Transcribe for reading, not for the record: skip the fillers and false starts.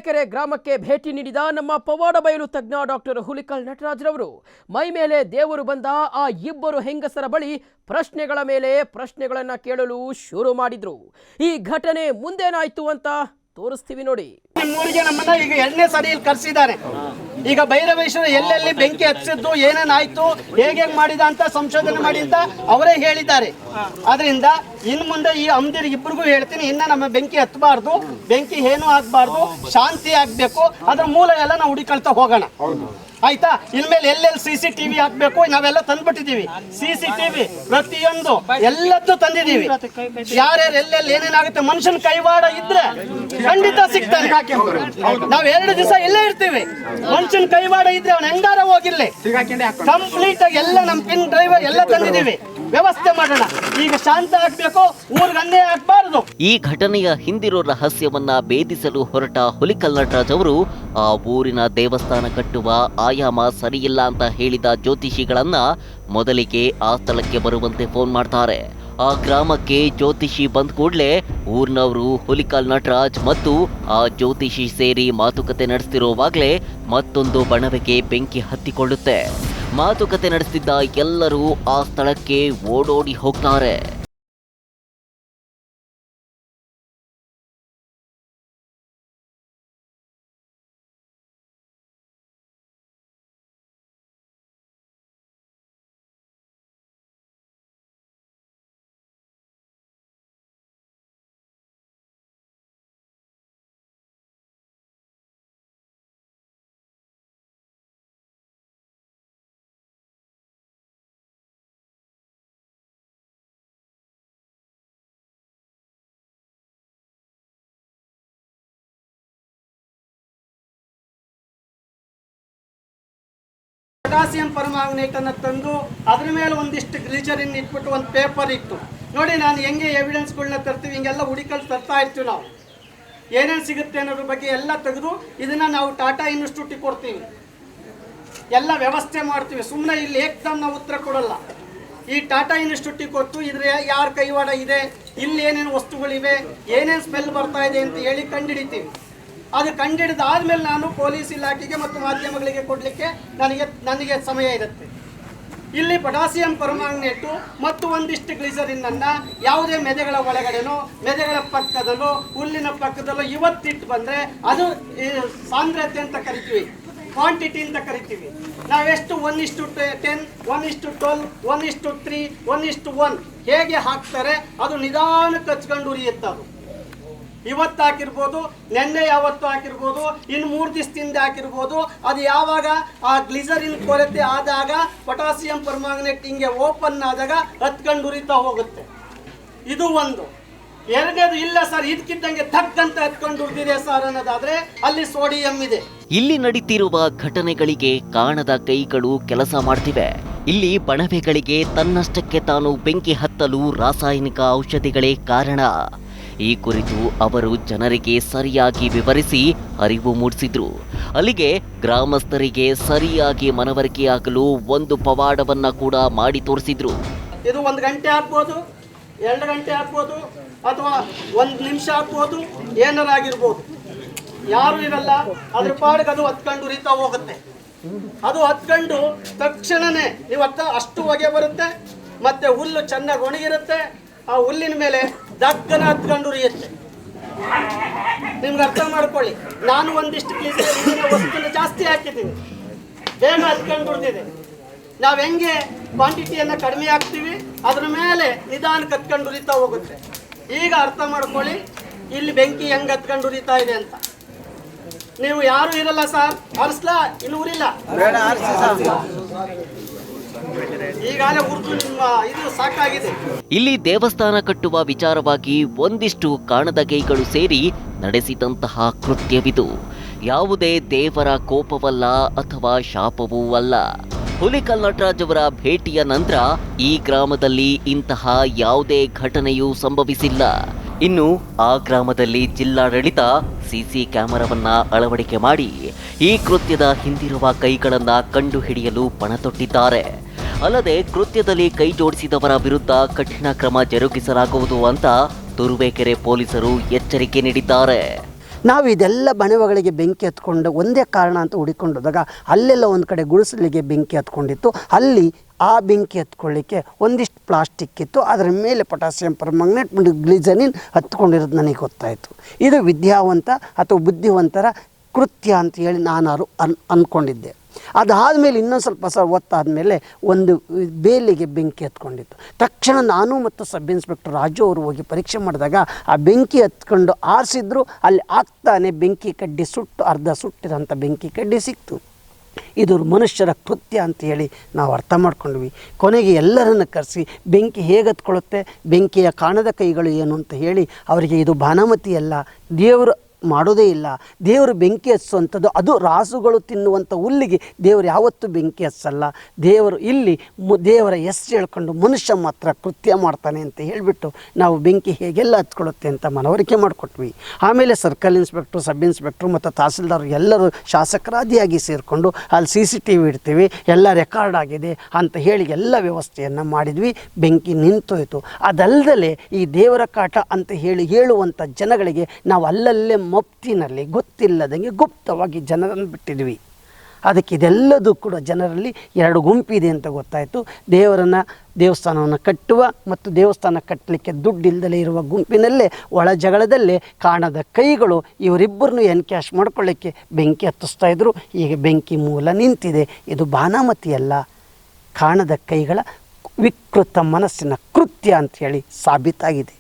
ತುರುವೇಕೆರೆ ಗ್ರಾಮಕ್ಕೆ ಭೇಟಿ ನೀಡಿದ ನಮ್ಮ ಪವಾಡ ಬಯಲು ತಜ್ಞ ಡಾಕ್ಟರ್ ಹುಲಿಕಲ್ ನಟರಾಜ್ರವರು ಮೈ ಮೇಲೆ ದೇವರು ಬಂದ ಆ ಇಬ್ಬರು ಹೆಂಗಸರ ಬಳಿ ಪ್ರಶ್ನೆಗಳ ಮೇಲೆ ಪ್ರಶ್ನೆಗಳನ್ನ ಕೇಳಲು ಶುರು ಮಾಡಿದ್ರು. ಈ ಘಟನೆ ಮುಂದೇನಾಯ್ತು ಅಂತ ತೋರಿಸ್ತೀವಿ ನೋಡಿ. ನಿಮ್ಮೂರಿಗೆ ನಮ್ಮನ್ನ ಈಗ 2ನೇ ಸರಿ ಇಲ್ಲಿ ಕರೆಸಿದ್ದಾರೆ. ಈಗ ಭೈರವೇಶ್ವರ ಎಲ್ಲೆಲ್ಲಿ ಬೆಂಕಿ ಹಚ್ಚಿದ್ದು, ಏನೇನಾಯ್ತು, ಹೇಗೆ ಮಾಡಿದ ಅಂತ ಸಂಶೋಧನೆ ಮಾಡಿ ಅಂತ ಅವರೇ ಹೇಳಿದ್ದಾರೆ. ಆದ್ರಿಂದ ಇನ್ನು ಮುಂದೆ ಈ ಅಮ್ದಿರಿಗೆ ಇಬ್ಬರಿಗೂ ಹೇಳ್ತೀನಿ, ಇನ್ನ ನಮ್ಮ ಬೆಂಕಿ ಹತ್ತಬಾರ್ದು, ಬೆಂಕಿ ಏನು ಆಗ್ಬಾರ್ದು, ಶಾಂತಿ ಆಗ್ಬೇಕು. ಅದ್ರ ಮೂಲ ಎಲ್ಲ ನಾವು ಹುಡುಕಳ್ತಾ ಹೋಗೋಣ, ಆಯ್ತಾ? ಇನ್ಮೇಲೆ ಎಲ್ಲೆಲ್ಲಿ CCTV ಹಾಕ್ಬೇಕು ನಾವೆಲ್ಲ ತಂದ್ಬಿಟ್ಟಿದೀವಿ. CCTV ಪ್ರತಿಯೊಂದು ಎಲ್ಲದ್ದು ತಂದಿದೀವಿ. ಯಾರ್ಯಾರು ಎಲ್ಲೆಲ್ಲಿ ಏನೇನಾಗುತ್ತೆ, ಮನುಷ್ಯನ ಕೈವಾಡ ಇದ್ರೆ ಖಂಡಿತ ಸಿಗ್ತಾನೆ. ನಾವ್ 2 ದಿವಸ ಎಲ್ಲೇ ಇರ್ತೀವಿ, ಮನುಷ್ಯನ ಕೈವಾಡ ಇದ್ರೆ ಅವ್ನ ಹೆಂಗಾರ ಹೋಗಿರ್ಲಿ, ಕಂಪ್ಲೀಟ್ ಆಗಿ ಎಲ್ಲ ನಮ್ ಪಿನ್ ಡ್ರೈವರ್ ಎಲ್ಲ ತಂದಿದೀವಿ, ವ್ಯವಸ್ಥೆ ಮಾಡೋಣ. ಈಗ ಶಾಂತ ಆಗ್ಬೇಕು, ಊರ್ಗೆ ಅನ್ನೇ ಆಗ್ಬಾರ್ದು. ಈ ಘಟನೆಯ ಹಿಂದಿರೋ ರಹಸ್ಯವನ್ನ ಭೇದಿಸಲು ಹೊರಟ ಹುಲಿಕಲ್ ನಟರಾಜ್ ಅವರು ಆ ಊರಿನ ದೇವಸ್ಥಾನ ಕಟ್ಟುವ ಆಯಾಮ ಸರಿಯಿಲ್ಲ ಅಂತ ಹೇಳಿದ ಜ್ಯೋತಿಷಿಗಳನ್ನ ಮೊದಲಿಗೆ ಆ ಸ್ಥಳಕ್ಕೆ ಬರುವಂತೆ ಫೋನ್ ಮಾಡ್ತಾರೆ. ಆ ಗ್ರಾಮಕ್ಕೆ ಜ್ಯೋತಿಷಿ ಬಂದ ಕೂಡಲೇ ಊರಿನವರು ಹುಲಿಕಲ್ ನಟರಾಜ್ ಮತ್ತು ಆ ಜ್ಯೋತಿಷಿ ಸೇರಿ ಮಾತುಕತೆ ನಡೆಸ್ತಿರುವಾಗಲೇ ಮತ್ತೊಂದು ಬಣವೆಗೆ ಬೆಂಕಿ ಹತ್ತಿಕೊಳ್ಳುತ್ತೆ. ಮಾತುಕತೆ ನಡೆಸ್ತಿದ್ದ ಎಲ್ಲರೂ ಆ ಸ್ಥಳಕ್ಕೆ ಓಡೋಡಿ ಹೋಗ್ತಾರೆ. ಪೊಟ್ಯಾಸಿಯಂ ಪರ್ಮಾಂಗನೇಟ್ ಅನ್ನು ತಂದು ಅದ್ರ ಮೇಲೆ ಒಂದಿಷ್ಟು ಗ್ಲಿಸರಿನ್ ಇಟ್ಬಿಟ್ಟು ಒಂದು ಪೇಪರ್ ಇತ್ತು ನೋಡಿ. ನಾನು ಹೆಂಗೆ ಎವಿಡೆನ್ಸ್ಗಳನ್ನ ತರ್ತೀವಿ, ಹಿಂಗೆಲ್ಲ ಹುಡುಕಲ್ಲಿ ತರ್ತಾ ಇರ್ತೀವಿ. ನಾವು ಏನೇನು ಸಿಗುತ್ತೆ ಅನ್ನೋದ್ರ ಬಗ್ಗೆ ಎಲ್ಲ ತೆಗೆದು ಇದನ್ನ ನಾವು ಟಾಟಾ ಇನ್ಸ್ಟಿಟ್ಯೂಟಿಗೆ ಕೊಡ್ತೀವಿ, ಎಲ್ಲ ವ್ಯವಸ್ಥೆ ಮಾಡ್ತೀವಿ. ಸುಮ್ಮನೆ ಇಲ್ಲಿ ಏಕ್ದಮ್ ನಾವು ಉತ್ತರ ಕೊಡಲ್ಲ. ಈ ಟಾಟಾ ಇನ್ಸ್ಟಿಟ್ಯೂಟಿಗೆ ಕೊಟ್ಟು ಇದ್ರ ಯಾರ ಕೈವಾಡ ಇದೆ, ಇಲ್ಲಿ ಏನೇನು ವಸ್ತುಗಳಿವೆ, ಏನೇನು ಸ್ಮೆಲ್ ಬರ್ತಾ ಇದೆ ಅಂತ ಹೇಳಿ ಕಂಡುಹಿಡಿತೀವಿ. ಅದು ಕಂಡುಹಿಡಿದಾದ್ಮೇಲೆ ನಾನು ಪೊಲೀಸ್ ಇಲಾಖೆಗೆ ಮತ್ತು ಮಾಧ್ಯಮಗಳಿಗೆ ಕೊಡಲಿಕ್ಕೆ ನನಗೆ ಸಮಯ ಇರುತ್ತೆ. ಇಲ್ಲಿ ಪೊಟ್ಯಾಸಿಯಂ ಪರ್ಮಾಂಗನೇಟು ಮತ್ತು ಒಂದಿಷ್ಟು ಗ್ಲಿಸರಿನನ್ನು ಯಾವುದೇ ಮೆದೆಗಳ ಒಳಗಡೆನೋ ಮೆದೆಗಳ ಪಕ್ಕದಲ್ಲೋ ಹುಲ್ಲಿನ ಪಕ್ಕದಲ್ಲೋ ಇವತ್ತಿಟ್ಟು ಬಂದರೆ ಅದು ಸಾಂದ್ರತೆ ಅಂತ ಕರಿತೀವಿ, ಕ್ವಾಂಟಿಟಿ ಅಂತ ಕರಿತೀವಿ. ನಾವೆಷ್ಟು 1:10, 1:12, 1:3, 1:1 ಹೇಗೆ ಹಾಕ್ತಾರೆ ಅದು ನಿಧಾನಕ್ಕೆ ಹಚ್ಕೊಂಡು ಉರಿಯುತ್ತೆ. ಅದು ಇವತ್ತು ಹಾಕಿರ್ಬೋದು, ನೆನ್ನೆ ಯಾವತ್ತು ಹಾಕಿರ್ಬೋದು, ಇನ್ನು 3 ದಿವಸದಿಂದ ಹಾಕಿರ್ಬೋದು. ಅದು ಯಾವಾಗ ಆ ಗ್ಲಿಸರಿನ್ ಕೊರತೆ ಆದಾಗ ಪೊಟ್ಯಾಸಿಯಂ ಪರ್ಮಾಂಗನೇಟ್ ಹಿಂಗೆ ಓಪನ್ ಆದಾಗ ಹತ್ಕೊಂಡು ಉರಿತಾ ಹೋಗುತ್ತೆ. ಇದು ಒಂದು. ಎರಡನೇದು, ಇಲ್ಲ ಸರ್ ಇದಕ್ಕಿದ್ದಂಗೆ ತಕ್ಕಂತ ಹತ್ಕೊಂಡು ಉರಿದಿದೆ ಸರ್ ಅನ್ನೋದಾದ್ರೆ ಅಲ್ಲಿ ಸೋಡಿಯಂ ಇದೆ. ಇಲ್ಲಿ ನಡೀತಿರುವ ಘಟನೆಗಳಿಗೆ ಕಾಣದ ಕೈಗಳು ಕೆಲಸ ಮಾಡ್ತಿವೆ. ಇಲ್ಲಿ ಬಣವೆಗಳಿಗೆ ತನ್ನಷ್ಟಕ್ಕೆ ತಾನು ಬೆಂಕಿ ಹತ್ತಲು ರಾಸಾಯನಿಕ ಔಷಧಿಗಳೇ ಕಾರಣ. ಈ ಕುರಿತು ಅವರು ಜನರಿಗೆ ಸರಿಯಾಗಿ ವಿವರಿಸಿ ಅರಿವು ಮೂಡಿಸಿದ್ರು. ಅಲ್ಲಿಗೆ ಗ್ರಾಮಸ್ಥರಿಗೆ ಸರಿಯಾಗಿ ಮನವರಿಕೆಯಾಗಲು ಒಂದು ಪವಾಡವನ್ನ ಕೂಡ ಮಾಡಿ ತೋರಿಸಿದ್ರು. ಇದು 1 ಗಂಟೆ ಆಗ್ಬೋದು, 2 ಗಂಟೆ ಆಗ್ಬೋದು, ಅಥವಾ 1 ನಿಮಿಷ ಆಗ್ಬೋದು, ಏನಾರಾಗಿರ್ಬೋದು. ಯಾರು ಇರಲ್ಲ, ಅದ್ರ ಪಾಡಿಗೆ ಅದು ಹತ್ಕೊಂಡು ಉರಿತಾ ಹೋಗುತ್ತೆ. ಅದು ಹತ್ಕೊಂಡು ತಕ್ಷಣನೇ ನೀವು ಅಷ್ಟು ಹೊಗೆ ಬರುತ್ತೆ, ಮತ್ತೆ ಹುಲ್ಲು ಚೆನ್ನಾಗಿ ಒಣಗಿರುತ್ತೆ. ಆ ಹುಲ್ಲಿನ ಮೇಲೆ ದಕ್ಕನ ಹತ್ಕೊಂಡು ಉರಿಯುತ್ತೆ. ನಿಮ್ಗೆ ಅರ್ಥ ಮಾಡ್ಕೊಳ್ಳಿ, ನಾನು ಒಂದಿಷ್ಟು ವಸ್ತುನ ಜಾಸ್ತಿ ಹಾಕಿದ್ದೀನಿ, ಬೇಗ ಹತ್ಕೊಂಡು ಉರಿದಿದೆ. ನಾವು ಹೆಂಗೆ ಕ್ವಾಂಟಿಟಿಯನ್ನು ಕಡಿಮೆ ಹಾಕ್ತೀವಿ ಅದ್ರ ಮೇಲೆ ನಿಧಾನಕ್ಕೆ ಹತ್ಕೊಂಡು ಉರಿತಾ ಹೋಗುತ್ತೆ. ಈಗ ಅರ್ಥ ಮಾಡ್ಕೊಳ್ಳಿ ಇಲ್ಲಿ ಬೆಂಕಿ ಹೆಂಗೆ ಹತ್ಕೊಂಡು ಉರಿತಾ ಇದೆ ಅಂತ. ನೀವು ಯಾರು ಇರಲ್ಲ ಸರ್, ಅರ್ಸ್ಲಾ ಇನ್ನು ಉರಿಲ್ಲ, ಈಗಾಗಲೇ ಉರ್ದು ನಿಮ್ಮ ಇದು ಸಾಕಾಗಿದೆ. ಇಲ್ಲಿ ದೇವಸ್ಥಾನ ಕಟ್ಟುವ ವಿಚಾರವಾಗಿ ಒಂದಿಷ್ಟು ಕಾಣದ ಕೈಗಳು ಸೇರಿ ನಡೆಸಿದಂತಹ ಕೃತ್ಯವಿದು. ಯಾವುದೇ ದೇವರ ಕೋಪವಲ್ಲ ಅಥವಾ ಶಾಪವೂ ಅಲ್ಲ. ಹುಲಿಕಲ್ ನಟರಾಜ್ ಅವರ ಭೇಟಿಯ ನಂತರ ಈ ಗ್ರಾಮದಲ್ಲಿ ಇಂತಹ ಯಾವುದೇ ಘಟನೆಯೂ ಸಂಭವಿಸಿಲ್ಲ. ಇನ್ನು ಆ ಗ್ರಾಮದಲ್ಲಿ ಜಿಲ್ಲಾಡಳಿತ ಸಿಸಿ ಕ್ಯಾಮೆರಾವನ್ನ ಅಳವಡಿಕೆ ಮಾಡಿ ಈ ಕೃತ್ಯದ ಹಿಂದಿರುವ ಕೈಗಳನ್ನ ಕಂಡುಹಿಡಿಯಲು ಪಣ ತೊಟ್ಟಿದ್ದಾರೆ. ಅಲ್ಲದೆ ಕೃತ್ಯದಲ್ಲಿ ಕೈ ಜೋಡಿಸಿದವರ ವಿರುದ್ಧ ಕಠಿಣ ಕ್ರಮ ಜರುಗಿಸಲಾಗುವುದು ಅಂತ ತುರುವೇಕೆರೆ ಪೊಲೀಸರು ಎಚ್ಚರಿಕೆ ನೀಡಿದ್ದಾರೆ. ನಾವು ಇದೆಲ್ಲ ಬಣವೆಗಳಿಗೆ ಬೆಂಕಿ ಹತ್ಕೊಂಡು ಒಂದೇ ಕಾರಣ ಅಂತ ಹುಡಿಕೊಂಡೋದಾಗ ಅಲ್ಲೆಲ್ಲ ಒಂದು ಕಡೆ ಗುಡಿಸಲಿಗೆ ಬೆಂಕಿ ಹತ್ಕೊಂಡಿತ್ತು. ಅಲ್ಲಿ ಆ ಬೆಂಕಿ ಹತ್ಕೊಳ್ಳಿಕ್ಕೆ ಒಂದಿಷ್ಟು ಪ್ಲಾಸ್ಟಿಕ್ ಇತ್ತು, ಅದರ ಮೇಲೆ ಪೊಟ್ಯಾಸಿಯಂ ಪರ್ಮಾಂಗನೇಟ್ ಮತ್ತು ಗ್ಲಿಸರಿನ್ ಹತ್ಕೊಂಡಿರೋದು ನನಗೆ ಗೊತ್ತಾಯಿತು. ಇದು ವಿದ್ಯಾವಂತ ಅಥವಾ ಬುದ್ಧಿವಂತರ ಕೃತ್ಯ ಅಂತ ಹೇಳಿ ನಾನು ಅಂದ್ಕೊಂಡಿದ್ದೆ. ಅದಾದಮೇಲೆ ಇನ್ನೊಂದು ಸ್ವಲ್ಪ ಹೊತ್ತಾದಮೇಲೆ ಒಂದು ಬೇಲಿಗೆ ಬೆಂಕಿ ಹತ್ಕೊಂಡಿತ್ತು. ತಕ್ಷಣ ನಾನು ಮತ್ತು ಸಬ್ ಇನ್ಸ್ಪೆಕ್ಟರ್ ರಾಜು ಅವರು ಹೋಗಿ ಪರೀಕ್ಷೆ ಮಾಡಿದಾಗ ಆ ಬೆಂಕಿ ಹತ್ಕೊಂಡು ಆರಿಸಿದ್ರು. ಅಲ್ಲಿ ಆಗ್ತಾನೆ ಬೆಂಕಿ ಕಡ್ಡಿ ಅರ್ಧ ಸುಟ್ಟಿರೋಂಥ ಬೆಂಕಿ ಕಡ್ಡಿ ಸಿಕ್ತು. ಇದು ಮನುಷ್ಯರ ಕೃತ್ಯ ಅಂತ ಹೇಳಿ ನಾವು ಅರ್ಥ ಮಾಡ್ಕೊಂಡ್ವಿ. ಕೊನೆಗೆ ಎಲ್ಲರನ್ನು ಕರೆಸಿ ಬೆಂಕಿ ಹೇಗೆ ಹತ್ಕೊಳ್ಳುತ್ತೆ, ಬೆಂಕಿಯ ಕಾಣದ ಕೈಗಳು ಏನು ಅಂತ ಹೇಳಿ ಅವರಿಗೆ ಇದು ಭಾನುಮತಿ ಅಲ್ಲ, ದೇವರು ಮಾಡೋದೇ ಇಲ್ಲ, ದೇವರು ಬೆಂಕಿ ಹಚ್ಚುವಂಥದ್ದು ಅದು ರಾಸುಗಳು ತಿನ್ನುವಂಥ ಹುಲ್ಲಿಗೆ ದೇವರು ಯಾವತ್ತೂ ಬೆಂಕಿ ಹಚ್ಚಲ್ಲ, ದೇವರು ಇಲ್ಲಿ ದೇವರ ಹೆಸರು ಹೇಳ್ಕೊಂಡು ಮನುಷ್ಯ ಮಾತ್ರ ಕೃತ್ಯ ಮಾಡ್ತಾನೆ ಅಂತ ಹೇಳಿಬಿಟ್ಟು ನಾವು ಬೆಂಕಿ ಹೇಗೆಲ್ಲ ಹಚ್ಕೊಳ್ಳುತ್ತೆ ಅಂತ ಮನವರಿಕೆ ಮಾಡಿಕೊಟ್ವಿ. ಆಮೇಲೆ ಸರ್ಕಲ್ ಇನ್ಸ್ಪೆಕ್ಟ್ರು, ಸಬ್ ಇನ್ಸ್ಪೆಕ್ಟ್ರು ಮತ್ತು ತಹಸೀಲ್ದಾರ್ ಎಲ್ಲರೂ ಶಾಸಕರಾದಿಯಾಗಿ ಸೇರಿಕೊಂಡು ಅಲ್ಲಿ CCTV ಇಡ್ತೀವಿ, ಎಲ್ಲ ರೆಕಾರ್ಡ್ ಆಗಿದೆ ಅಂತ ಹೇಳಿ ಎಲ್ಲ ವ್ಯವಸ್ಥೆಯನ್ನು ಮಾಡಿದ್ವಿ. ಬೆಂಕಿ ನಿಂತೋಯ್ತು. ಅದಲ್ಲದೆ ಈ ದೇವರ ಕಾಟ ಅಂತ ಹೇಳುವಂಥ ಜನಗಳಿಗೆ ನಾವು ಅಲ್ಲಲ್ಲೇ ಮಪ್ತಿನಲ್ಲಿ ಗೊತ್ತಿಲ್ಲದಂಗೆ ಗುಪ್ತವಾಗಿ ಜನರನ್ನು ಬಿಟ್ಟಿದ್ವಿ. ಅದಕ್ಕೆ ಇದೆಲ್ಲದೂ ಕೂಡ ಜನರಲ್ಲಿ ಎರಡು ಗುಂಪಿದೆ ಅಂತ ಗೊತ್ತಾಯಿತು. ದೇವಸ್ಥಾನವನ್ನು ಕಟ್ಟುವ ಮತ್ತು ದೇವಸ್ಥಾನ ಕಟ್ಟಲಿಕ್ಕೆ ದುಡ್ಡಿಲ್ಲದಲೇ ಇರುವ ಗುಂಪಿನಲ್ಲೇ ಒಳ ಜಗಳದಲ್ಲೇ ಕಾಣದ ಕೈಗಳು ಇವರಿಬ್ಬರನ್ನು ಎನ್ಕ್ಯಾಶ್ ಮಾಡ್ಕೊಳ್ಳಿಕ್ಕೆ ಬೆಂಕಿ ಹತ್ತಿಸ್ತಾ ಇದ್ರು. ಈಗ ಬೆಂಕಿ ಮೂಲ ನಿಂತಿದೆ. ಇದು ಭಾನುಮತಿಯಲ್ಲ, ಕಾಣದ ಕೈಗಳ ವಿಕೃತ ಮನಸ್ಸಿನ ಕೃತ್ಯ ಅಂಥೇಳಿ ಸಾಬೀತಾಗಿದೆ.